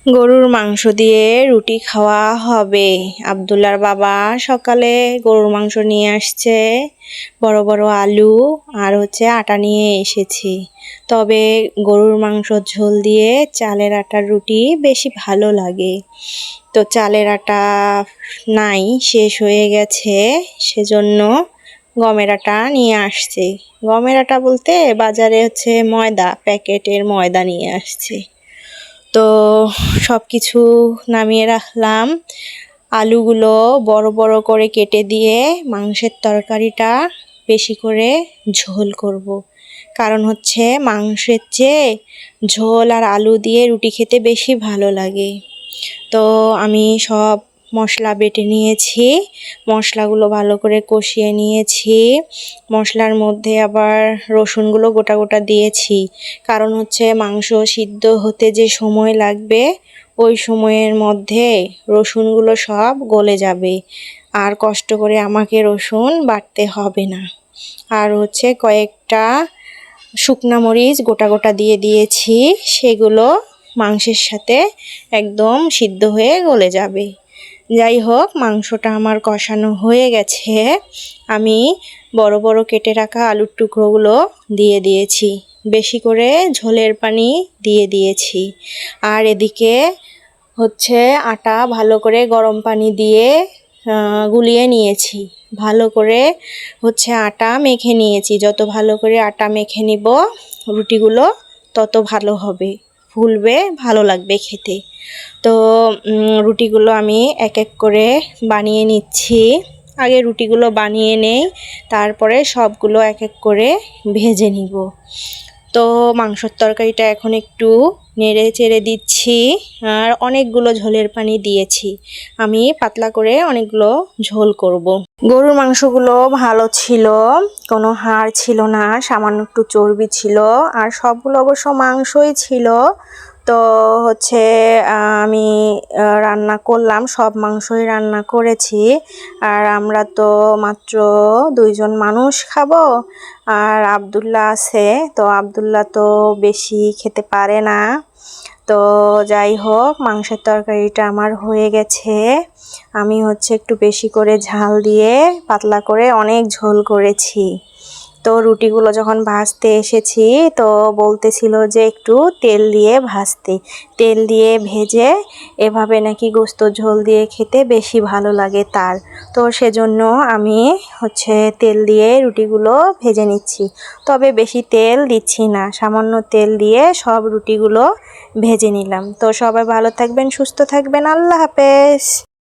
গরুর মাংস দিয়ে রুটি খাওয়া হবে। আব্দুল্লাহর বাবা সকালে গরুর মাংস নিয়ে আসছে, বড় বড় আলু আর আটা নিয়ে এসেছি। তবে গরুর মাংস ঝোল দিয়ে চালের আটার রুটি বেশি ভালো লাগে। তো চালের আটা নাই, শেষ হয়ে গেছে, সেজন্য গমের আটা নিয়ে আসছে। গমের আটা বলতে বাজারে ময়দা, প্যাকেটের ময়দা নিয়ে আসছে। তো সব কিছু নামিয়ে রাখলাম। আলুগুলো বড় বড় করে কেটে দিয়ে মাংসের তরকারিটা বেশি করে ঝোল করব। কারণ মাংসের চেয়ে ঝোল আর আলু দিয়ে রুটি খেতে বেশি ভালো লাগে। তো আমি সব মশলা বেটে নিয়েছি, মশলাগুলো ভালো করে কষিয়ে নিয়েছি। মশলার মধ্যে আবার রসুনগুলো গোটা গোটা দিয়েছি, কারণ মাংস সিদ্ধ হতে যে সময় লাগবে ওই সময়ের মধ্যে রসুনগুলো সব গলে যাবে, আর কষ্ট করে আমাকে রসুন বাটতে হবে না। আর কয়েকটা শুকনা মরিচ গোটা গোটা দিয়ে দিয়েছি, সেগুলো মাংসের সাথে একদম সিদ্ধ হয়ে গলে যাবে। যাই হোক, মাংসটা আমার কষানো হয়ে গেছে। আমি বড় বড় কেটে রাখা আলুর টুকরোগুলো দিয়ে দিয়েছি, বেশি করে ঝোলের পানি দিয়ে দিয়েছি। আর এদিকে আটা ভালো করে গরম পানি দিয়ে গুলিয়ে নিয়েছি। ভালো করে আটা মেখে নিয়েছি। যত ভালো করে আটা মেখে নিব রুটিগুলো তত ভালো হবে, ফুলবে, ভালো লাগবে খেতে। তো রুটিগুলো আমি এক এক করে বানিয়ে নিচ্ছি। আগে রুটিগুলো বানিয়ে নেই, তারপরে সবগুলো এক এক করে ভেজে নিব। তো মাংসের তরকারিটা এখন একটু নেড়ে চেড়ে দিচ্ছি, আর অনেকগুলো ঝোলের পানি দিয়েছি। আমি পাতলা করে অনেকগুলো ঝোল করব। গরুর মাংসগুলো ভালো ছিল, কোনো হাড় ছিল না, সামান্য একটু চর্বি ছিল, আর সবগুলো অবশ্য মাংসই ছিল। তো আমি রান্না করলাম, সব মাংসই রান্না করেছি। আর আমরা তো মাত্র 2 জন মানুষ খাবো, আর আব্দুল্লাহ আছে। তো আব্দুল্লাহ তো বেশি খেতে পারে না। তো যাই হোক, মাংসের তরকারিটা আমার হয়ে গেছে। আমি একটু বেশি করে ঝাল দিয়ে পাতলা করে অনেক ঝোল করেছি। তো রুটিগুলো যখন ভাজতে এসেছি তো বলতেছিল যে একটু তেল দিয়ে ভাজতে, তেল দিয়ে ভেজে এভাবে নাকি গোস্ত ঝোল দিয়ে খেতে বেশি ভালো লাগে তার। তো সেজন্য আমি তেল দিয়ে রুটিগুলো ভেজে নিচ্ছি। তবে বেশি তেল দিচ্ছি না, সামান্য তেল দিয়ে সব রুটিগুলো ভেজে নিলাম। তো সবাই ভালো থাকবেন, সুস্থ থাকবেন, আল্লাহ হাফেজ।